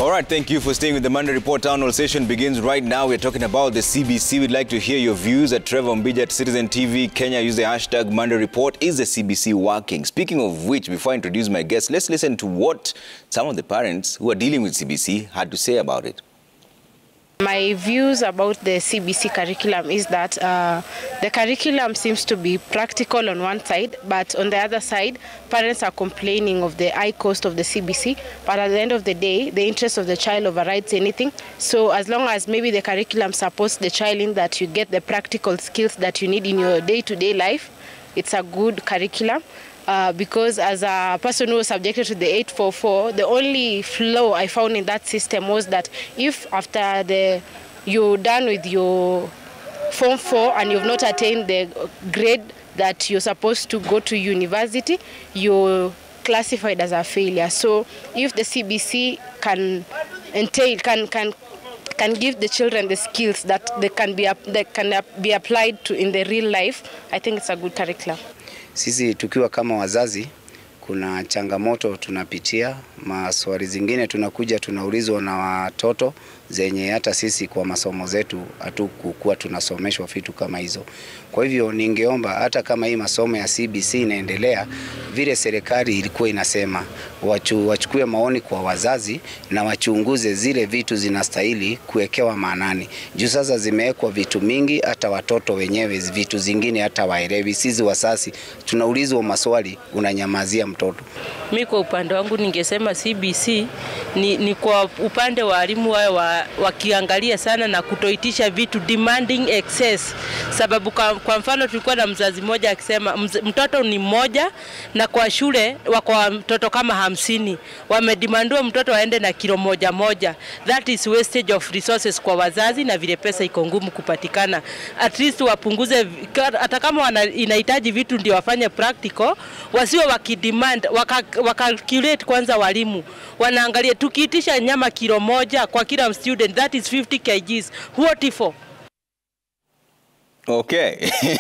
All right, thank you for staying with the Monday Report. Town Hall session begins right now. We're talking about the CBC. We'd like to hear your views at Trevor Mbija at Citizen TV Kenya. Use the hashtag Monday Report. Is the CBC working? Speaking of which, before I introduce my guests, let's listen to what some of the parents who are dealing with CBC had to say about it. My views about the CBC curriculum is that the curriculum seems to be practical on one side, but on the other side, parents are complaining of the high cost of the CBC. But at the end of the day, the interest of the child overrides anything. So as long as maybe the curriculum supports the child in that you get the practical skills that you need in your day-to-day life, it's a good curriculum. Because as a person who was subjected to the 844, the only flaw I found in that system was that if after you're done with your Form 4 and you've not attained the grade that you're supposed to go to university, you're classified as a failure. So if the CBC can give the children the skills that can be applied to in the real life, I think it's a good curriculum. Sisi tukiwa kama wazazi, kuna changamoto tunapitia, maswali zingine tunakuja tunaulizwa na watoto zenye hata sisi kwa masomo zetu hatukuwa tunasomeshwa vitu kama hizo. Kwa hivyo ningeomba hata kama hii masomo ya CBC inaendelea, vile serikali ilikuwa inasema wachukue maoni kwa wazazi na wachunguze zile vitu zinastahili kuwekewa maanani. Juu sasa zimewekwa vitu mingi, hata watoto wenyewe vitu zingine hata waelewi. Sisi wasasi tunaulizwa maswali, unanyamazia mtoto. Mimi kwa upande wangu ningesema CBC ni kwa upande wa walimu wao wakiangalia sana na kutoitisha vitu demanding excess. Sababu kwa mfano tulikuwa na mzazi mmoja akisema mtoto ni mmoja na kwa shule wako mtoto kama 50, wamedemandwa mtoto aende na kilo moja. That is wastage of resources kwa wazazi na vile pesa iko ngumu kupatikana. At least wapunguze, hata kama inahitaji vitu ndio wafanye practical, wasiwe wakidemand, wakalculate kwanza walimu. Wanaangalia tukiitisha nyama kilo moja kwa kila student, that is 50 kgs. What for? Okay,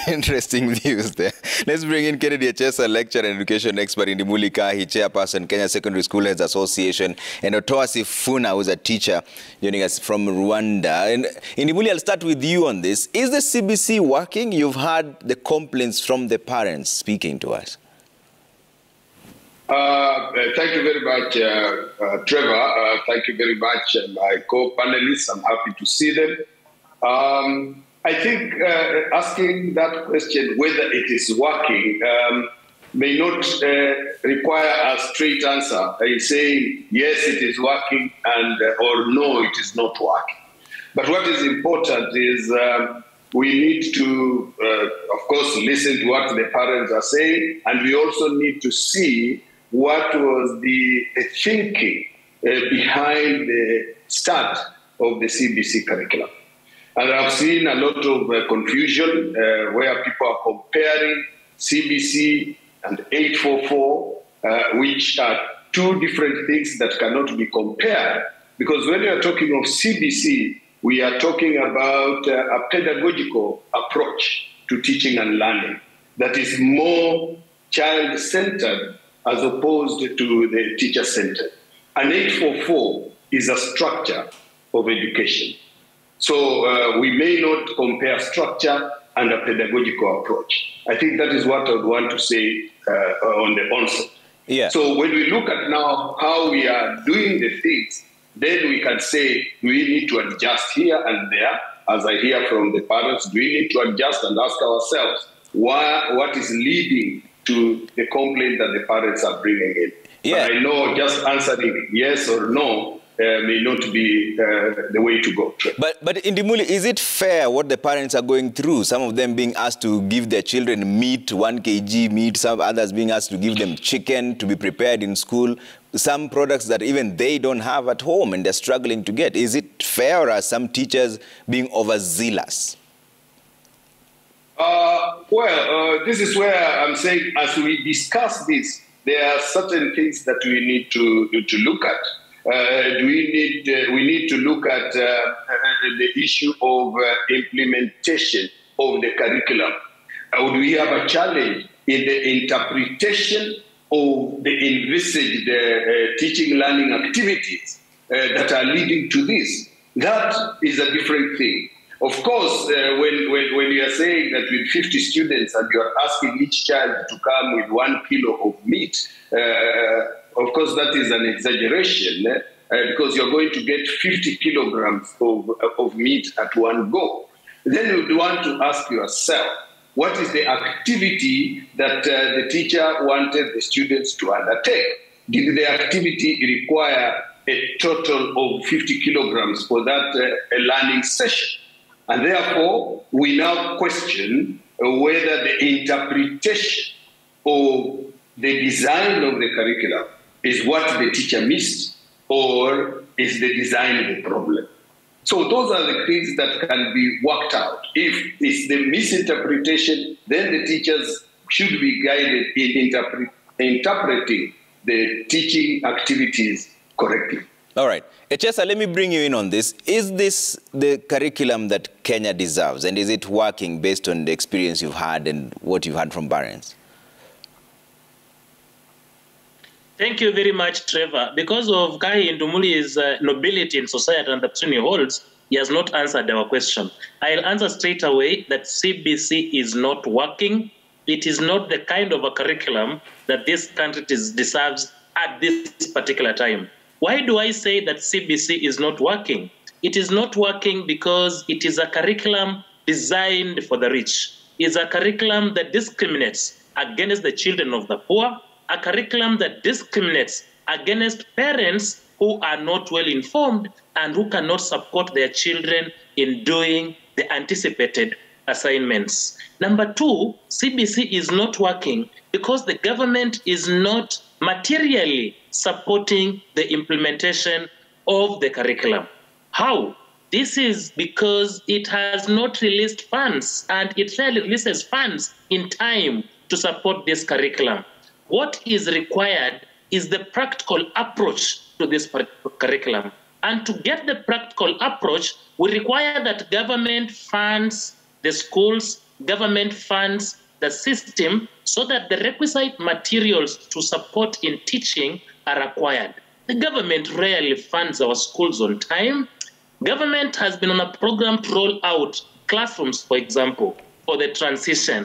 interesting views there. Let's bring in Kennedy Achesa, lecturer and education expert in Dimulika, he chairperson, Kenya Secondary School Heads Association, and Otoasi Funa, who's a teacher joining us from Rwanda. And Indimuli, I'll start with you on this. Is the CBC working? You've heard the complaints from the parents speaking to us. Thank you very much, Trevor. Thank you very much, my co-panelists. I'm happy to see them. I think asking that question, whether it is working, may not require a straight answer. I say, yes, it is working, and or no, it is not working. But what is important is we need to, of course, listen to what the parents are saying, and we also need to see what was the thinking behind the start of the CBC curriculum. And I've seen a lot of confusion where people are comparing CBC and 844, which are two different things that cannot be compared. Because when we are talking of CBC, we are talking about a pedagogical approach to teaching and learning that is more child-centered as opposed to the teacher-centered. And 844 is a structure of education. So we may not compare structure and a pedagogical approach. I think that is what I would want to say on the onset. Yeah. So when we look at now how we are doing the things, then we can say we need to adjust here and there. As I hear from the parents, we need to adjust and ask ourselves what is leading to the complaint that the parents are bringing in. Yeah. But I know just answering yes or no may not be the way to go. But Indimuli, is it fair what the parents are going through? Some of them being asked to give their children meat, 1 kg meat, some others being asked to give them chicken to be prepared in school, some products that even they don't have at home and they're struggling to get. Is it fair, or are some teachers being overzealous? This is where I'm saying, as we discuss this, there are certain things that we need to look at. We need to look at the issue of implementation of the curriculum. Would we have a challenge in the interpretation of the envisaged teaching learning activities that are leading to this. That is a different thing. Of course, when you are saying that with 50 students and you are asking each child to come with 1 kilo of meat, of course that is an exaggeration because you're going to get 50 kilograms of meat at one go. Then you would want to ask yourself, what is the activity that the teacher wanted the students to undertake? Did the activity require a total of 50 kilograms for that learning session? And therefore, we now question whether the interpretation of the design of the curriculum is what the teacher missed or is the design the problem. So those are the things that can be worked out. If it's the misinterpretation, then the teachers should be guided in interpreting the teaching activities correctly. All right. Echesa, let me bring you in on this. Is this the curriculum that Kenya deserves? And is it working based on the experience you've had and what you've had from parents? Thank you very much, Trevor. Because of Kai Ndumuli's nobility in society and the position he holds, he has not answered our question. I'll answer straight away that CBC is not working. It is not the kind of a curriculum that this country deserves at this particular time. Why do I say that CBC is not working? It is not working because it is a curriculum designed for the rich. It's a curriculum that discriminates against the children of the poor, a curriculum that discriminates against parents who are not well informed and who cannot support their children in doing the anticipated assignments. Number two, CBC is not working because the government is not materially supporting the implementation of the curriculum. How? This is because it has not released funds, and it rarely releases funds in time to support this curriculum. What is required is the practical approach to this curriculum. And to get the practical approach, we require that government funds the schools, government funds the system, so that the requisite materials to support in teaching are acquired. The government rarely funds our schools on time. Government has been on a program to roll out classrooms, for example, for the transition.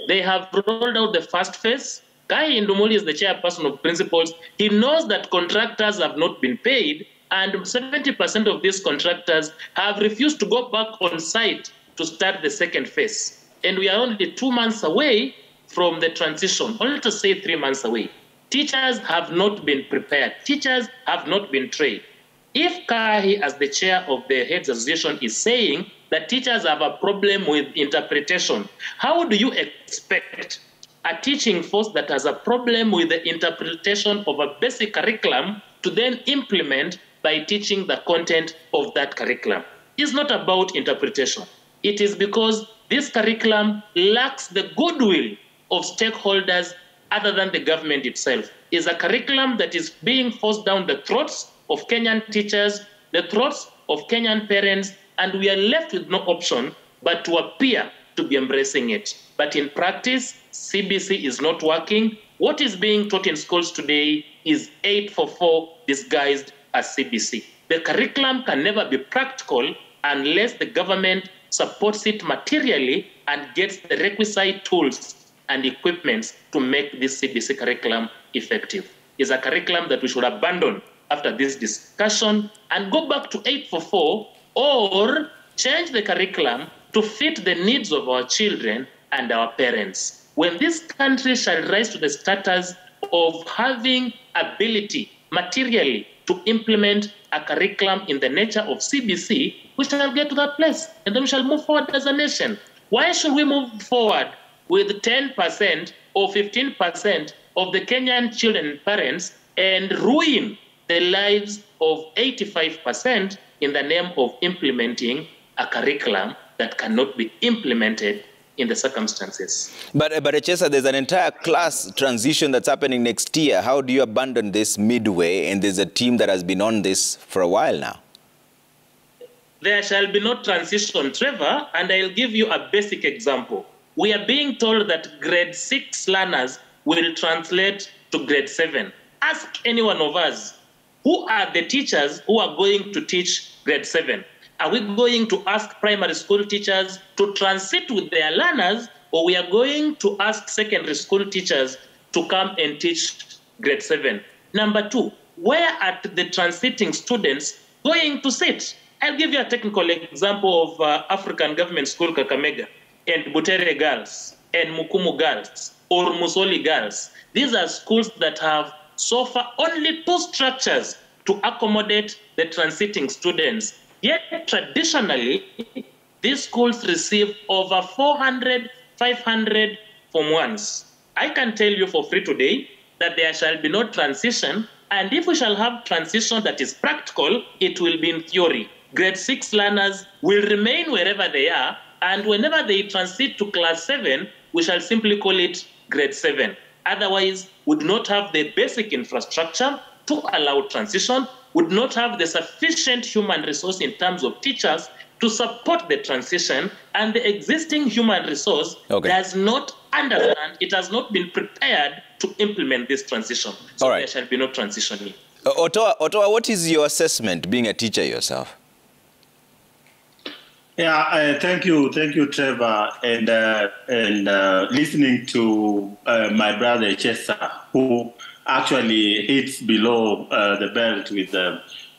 They have rolled out the first phase. Kai Ndumuli is the chairperson of principals. He knows that contractors have not been paid, and 70% of these contractors have refused to go back on site to start the second phase. And we are only 2 months away from the transition, only to say 3 months away. Teachers have not been prepared. Teachers have not been trained. If Kai, as the chair of the Heads Association, is saying that teachers have a problem with interpretation, how do you expect a teaching force that has a problem with the interpretation of a basic curriculum to then implement by teaching the content of that curriculum? It's not about interpretation. It is because this curriculum lacks the goodwill of stakeholders other than the government itself. It's a curriculum that is being forced down the throats of Kenyan teachers, the throats of Kenyan parents, and we are left with no option but to appear to be embracing it. But in practice, CBC is not working. What is being taught in schools today is 844 disguised as CBC. The curriculum can never be practical unless the government supports it materially and gets the requisite tools and equipments to make this CBC curriculum effective. It's a curriculum that we should abandon after this discussion and go back to 844 or change the curriculum to fit the needs of our children and our parents. When this country shall rise to the status of having ability materially to implement a curriculum in the nature of CBC, we shall get to that place and then we shall move forward as a nation. Why should we move forward with 10% or 15% of the Kenyan children and parents and ruin the lives of 85% in the name of implementing a curriculum that cannot be implemented in the circumstances? But Echesa, there's an entire class transition that's happening next year. How do you abandon this midway? And there's a team that has been on this for a while now. There shall be no transition, Trevor, and I'll give you a basic example. We are being told that grade 6 learners will translate to grade 7. Ask any one of us. who are the teachers who are going to teach grade 7? Are we going to ask primary school teachers to transit with their learners, or we are going to ask secondary school teachers to come and teach grade 7? Number 2, where are the transiting students going to sit? I'll give you a technical example of African Government School Kakamega and Butere Girls and Mukumu Girls or Musoli Girls. These are schools that have so far only 2 structures to accommodate the transiting students. Yet traditionally, these schools receive over 400, 500 Form 1s. I can tell you for free today that there shall be no transition, and if we shall have transition that is practical, it will be in theory. Grade 6 learners will remain wherever they are, and whenever they transit to class 7, we shall simply call it grade 7. Otherwise, would not have the basic infrastructure to allow transition, would not have the sufficient human resource in terms of teachers to support the transition, and the existing human resource does not understand, it has not been prepared to implement this transition. So there shall be no transition here. Ottawa, what is your assessment being a teacher yourself? Yeah, thank you, Trevor, and listening to my brother Chesa, who actually hits below the belt with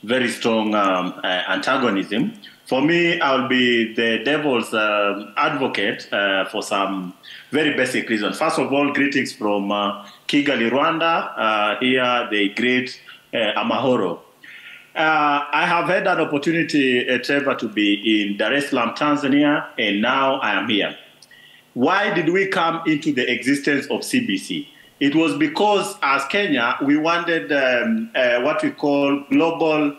very strong antagonism. For me, I'll be the devil's advocate for some very basic reasons. First of all, greetings from Kigali, Rwanda. Here they greet Amahoro. I have had an opportunity, Trevor, to be in Dar es Salaam, Tanzania, and now I am here. Why did we come into the existence of CBC? It was because, as Kenya, we wanted what we call global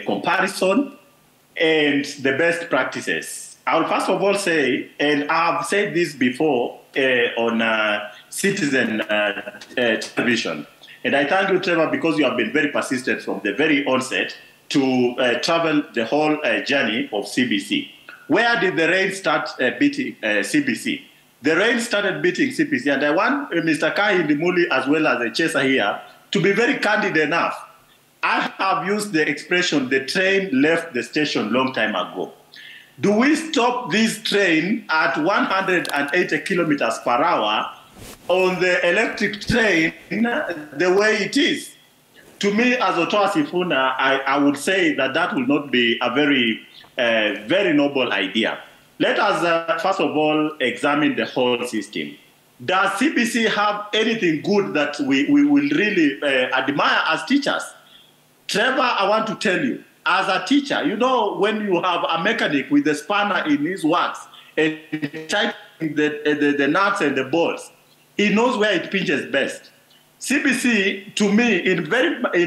comparison and the best practices. I will first of all say, and I've said this before on Citizen television, and I thank you, Trevor, because you have been very persistent from the very onset to travel the whole journey of CBC. Where did the rain start beating CBC? The rain started beating CBC, and I want Mr. Kahindimuli as well as the chaser here to be very candid enough. I have used the expression, the train left the station long time ago. Do we stop this train at 180 kilometers per hour on the electric train the way it is? To me, as Otoa Sifuna, I would say that that will not be a very noble idea. Let us, first of all, examine the whole system. Does CBC have anything good that we will really admire as teachers? Trevor, I want to tell you, as a teacher, you know, when you have a mechanic with the spanner in his works and tightening the nuts and the bolts, he knows where it pinches best. CBC, to me, in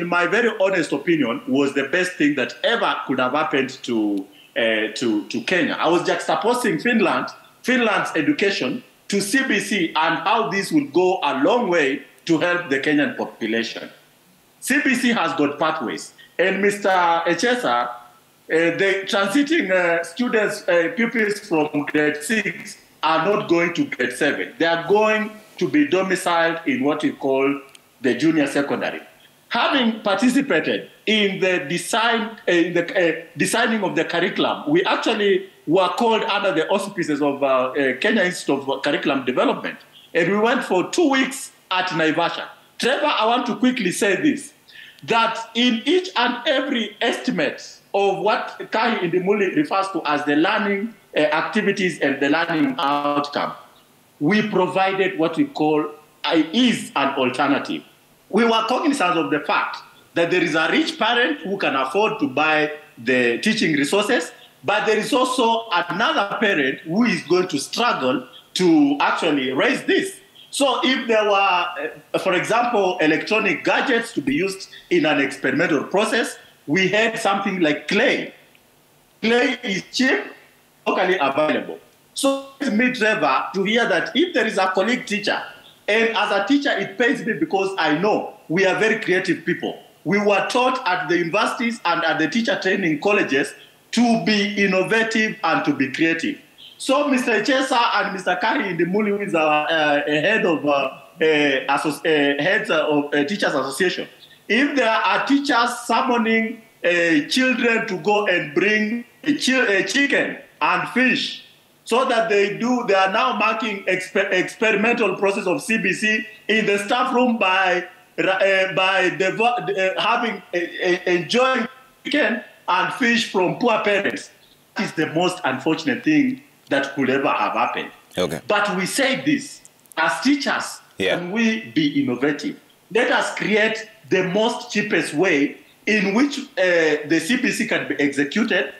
my very honest opinion, was the best thing that ever could have happened to Kenya. I was juxtaposing Finland's education to CBC and how this will go a long way to help the Kenyan population. CBC has got pathways. And Mr. Echesa, the transiting students, pupils from grade 6 are not going to grade 7. They are going to be domiciled in what we call the junior secondary. Having participated in the designing of the curriculum, we actually were called under the auspices of Kenya Institute of Curriculum Development, and we went for 2 weeks at Naivasha. Trevor, I want to quickly say this, that in each and every estimate of what Kai Indimuli refers to as the learning activities and the learning outcome, we provided what we call is an alternative. We were cognizant of the fact that there is a rich parent who can afford to buy the teaching resources, but there is also another parent who is going to struggle to actually raise this. So if there were, for example, electronic gadgets to be used in an experimental process, we had something like clay. Clay is cheap, locally available. So it's me, Trevor, to hear that if there is a colleague teacher, and as a teacher, it pains me because I know we are very creative people. We were taught at the universities and at the teacher training colleges to be innovative and to be creative. So Mr. Chesa and Mr. Kari Indimuli, who is our head of Teachers Association, if there are teachers summoning children to go and bring a chicken and fish, so that they are now marking experimental process of CBC in the staff room by enjoying chicken and fish from poor parents. That is the most unfortunate thing that could ever have happened. Okay. But we say this, as teachers, can we be innovative? Let us create the most cheapest way in which the CBC can be executed.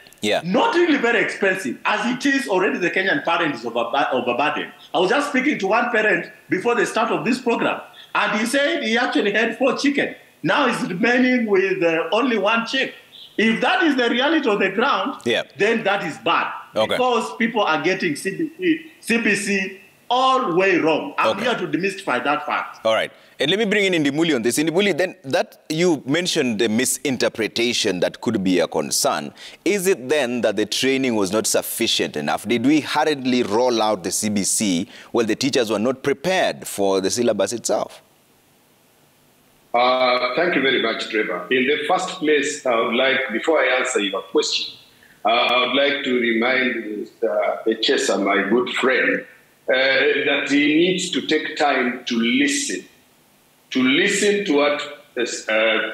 Not really very expensive, as it is already. The Kenyan parent is overburdened. I was just speaking to one parent before the start of this program, and he said he actually had 4 chicken. Now he's remaining with only 1 chick. If that is the reality on the ground, then that is bad. Because people are getting CBC all way wrong. I'm here to demystify that fact. All right. And let me bring in Indimuli on this. Indimuli, then that you mentioned the misinterpretation that could be a concern. Is it then that the training was not sufficient enough? Did we hurriedly roll out the CBC while the teachers were not prepared for the syllabus itself? Thank you very much, Trevor. In the first place, I would like, before I answer your question, I would like to remind Mr. Echesa, my good friend, that he needs to take time to listen to what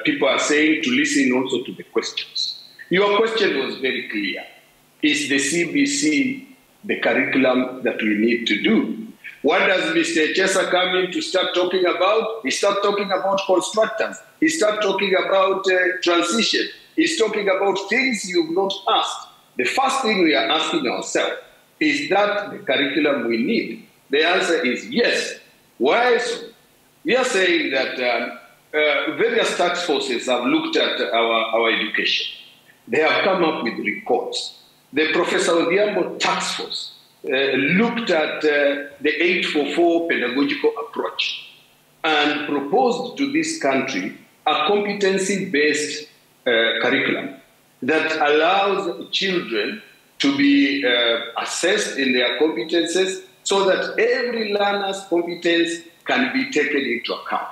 people are saying, to listen also to the questions. Your question was very clear. Is the CBC the curriculum that we need to do? What does Mr. Echesa come in to start talking about? He starts talking about constructors. He starts talking about transition. He's talking about things you've not asked. The first thing we are asking ourselves, is that the curriculum we need? The answer is yes. Why so? We are saying that various task forces have looked at our education. They have come up with reports. The Professor Odhiambo task force looked at the 844 pedagogical approach and proposed to this country a competency-based curriculum that allows children to be assessed in their competences so that every learner's competence can be taken into account.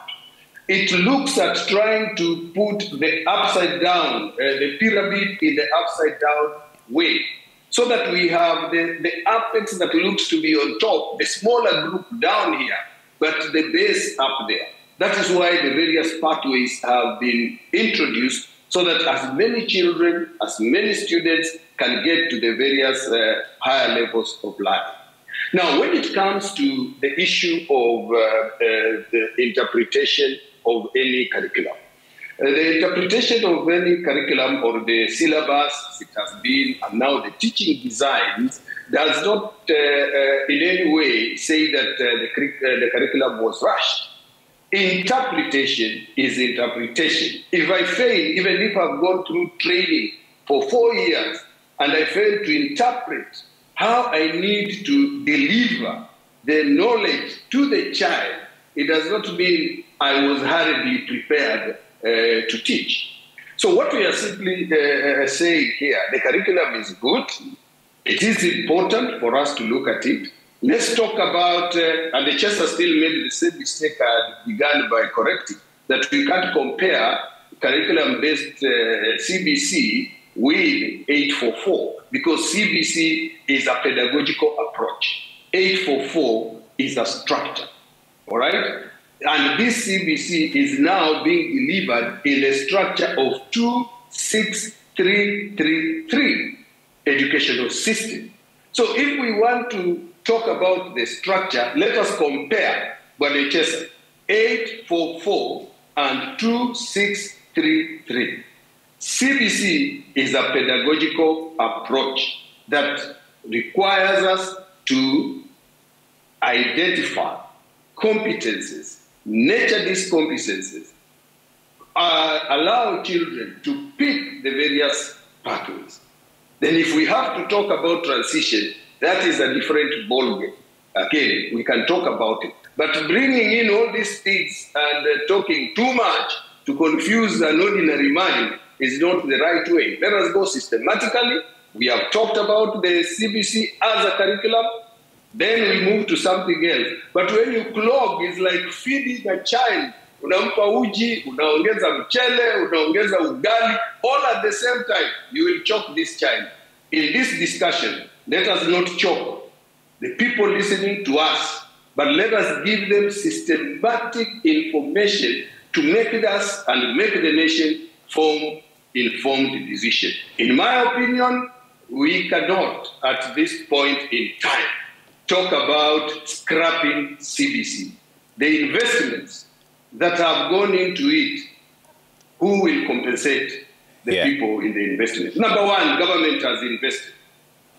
It looks at trying to put the upside down, the pyramid in the upside down way, so that we have the apex that looks to be on top, the smaller group down here, but the base up there. That is why the various pathways have been introduced so that as many children, as many students can get to the various higher levels of learning. Now, when it comes to the issue of the interpretation of any curriculum, the interpretation of any curriculum or the syllabus, as it has been, and now the teaching designs, does not in any way say that the curriculum was rushed. Interpretation is interpretation. If I fail, even if I've gone through training for 4 years, and I fail to interpret how I need to deliver the knowledge to the child, it does not mean I was hurriedly prepared to teach. So what we are simply saying here, the curriculum is good. It is important for us to look at it. Let's talk about, and the Chester still made the same mistake I began by correcting, that we can't compare curriculum-based CBC with 844, because CBC is a pedagogical approach. 844 is a structure, all right? And this CBC is now being delivered in the structure of 26333 educational system. So if we want to talk about the structure, let us compare Bwanechesa 844 and 2633. CBC is a pedagogical approach that requires us to identify competences, nurture these competences, allow children to pick the various pathways. Then if we have to talk about transition, that is a different ballgame. Again, we can talk about it. But bringing in all these things and talking too much to confuse an ordinary mind is not the right way. Let us go systematically. We have talked about the CBC as a curriculum. Then we move to something else. But when you clog, it's like feeding a child unampa uji, unaongeza mchele, unaongeza ugali, all at the same time. You will choke this child. In this discussion, let us not choke the people listening to us, but let us give them systematic information to make us and make the nation form informed decision. In my opinion, we cannot, at this point in time, talk about scrapping CBC. The investments that have gone into it, who will compensate the people in the investment? Number one, government has invested.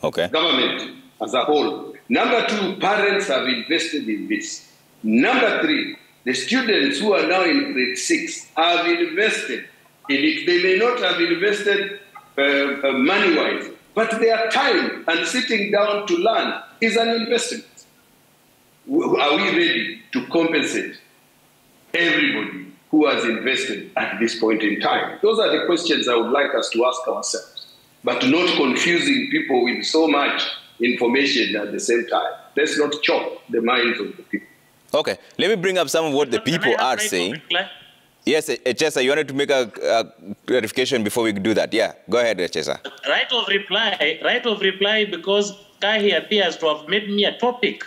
Okay. Government as a whole. Number two, parents have invested in this. Number three, the students who are now in grade 6 have invested in it. They may not have invested money-wise, but their time and sitting down to learn is an investment. Are we ready to compensate everybody who has invested at this point in time? Those are the questions I would like us to ask ourselves, but not confusing people with so much information at the same time. Let's not choke the minds of the people. Okay, let me bring up some of what the people are saying. Yes, Echesa, you wanted to make a clarification before we do that. Yeah, go ahead, Echesa. Right of reply, because Kahi appears to have made me a topic.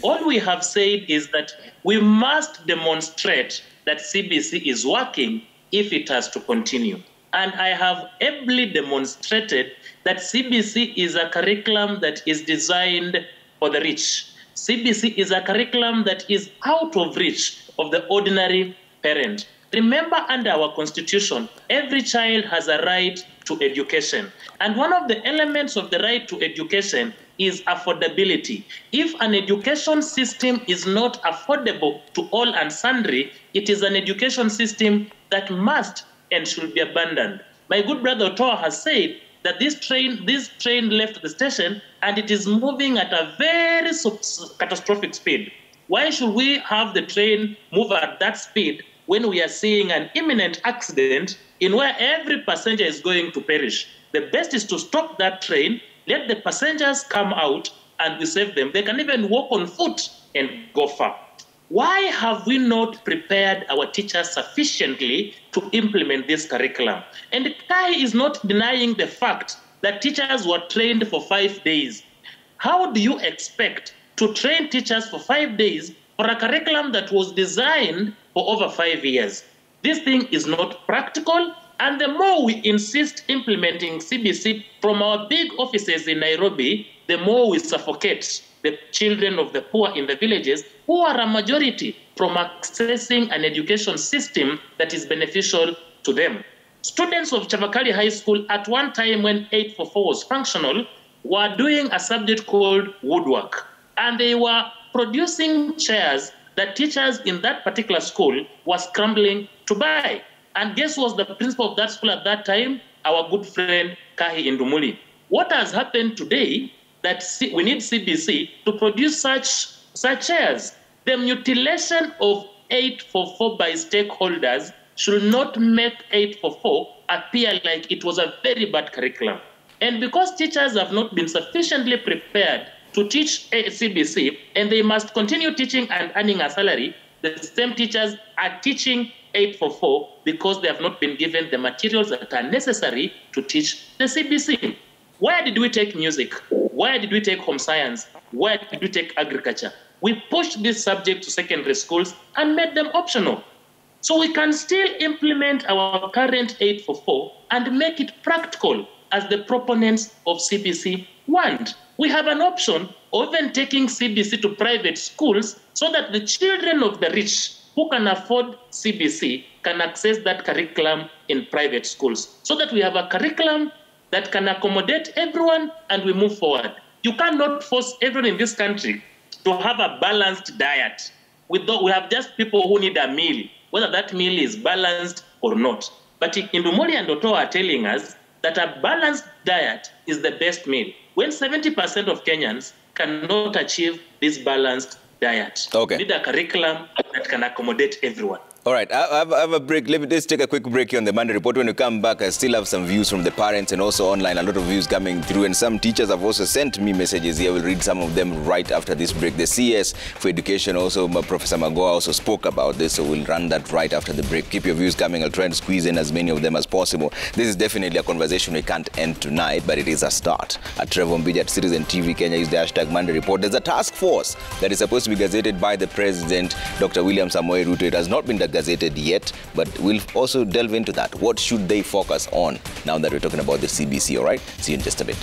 All we have said is that we must demonstrate that CBC is working if it has to continue. And I have ably demonstrated that CBC is a curriculum that is designed for the rich. CBC is a curriculum that is out of reach of the ordinary parent. Remember, under our constitution, every child has a right to education. And one of the elements of the right to education is affordability. If an education system is not affordable to all and sundry, it is an education system that must and should be abandoned. My good brother Otoa has said that this train left the station and it is moving at a very catastrophic speed. Why should we have the train move at that speed when we are seeing an imminent accident in where every passenger is going to perish? The best is to stop that train, let the passengers come out, and we save them. They can even walk on foot and go far. Why have we not prepared our teachers sufficiently to implement this curriculum? And Kai is not denying the fact that teachers were trained for 5 days. How do you expect to train teachers for 5 days for a curriculum that was designed for over 5 years? This thing is not practical, and the more we insist implementing CBC from our big offices in Nairobi, the more we suffocate the children of the poor in the villages, who are a majority, from accessing an education system that is beneficial to them. Students of Chavakali High School, at one time when 844 was functional, were doing a subject called woodwork, and they were producing chairs that teachers in that particular school were scrambling to buy. And guess who was the principal of that school at that time? Our good friend Kahi Indumuli. What has happened today that we need CBC to produce such chairs? The mutilation of 844 by stakeholders should not make 844 appear like it was a very bad curriculum. And because teachers have not been sufficiently prepared to teach CBC, and they must continue teaching and earning a salary, the same teachers are teaching 844 because they have not been given the materials that are necessary to teach the CBC. Where did we take music? Where did we take home science? Where did we take agriculture? We pushed this subject to secondary schools and made them optional. So we can still implement our current 844 and make it practical as the proponents of CBC want. We have an option of even taking CBC to private schools so that the children of the rich who can afford CBC can access that curriculum in private schools, so that we have a curriculum that can accommodate everyone and we move forward. You cannot force everyone in this country to have a balanced diet. We have just people who need a meal, whether that meal is balanced or not. But Indumoli and Oto are telling us that a balanced diet is the best meal, when 70% of Kenyans cannot achieve this balanced diet. Okay. We need a curriculum that can accommodate everyone. All right, I have a break. Let's take a quick break here on the Monday Report. When we come back, I still have some views from the parents and also online. A lot of views coming through, and some teachers have also sent me messages here. We'll read some of them right after this break. The CS for Education, also Professor Magoa, also spoke about this, so we'll run that right after the break. Keep your views coming. I'll try to squeeze in as many of them as possible. This is definitely a conversation we can't end tonight, but it is a start. At Trevor Mbija at Citizen TV Kenya, use the hashtag Monday Report. There's a task force that is supposed to be gazetted by the President, Dr. William Samoei Ruto. It has not been gazetted yet, but we'll also delve into that. What should they focus on now that we're talking about the CBC, all right? See you in just a bit.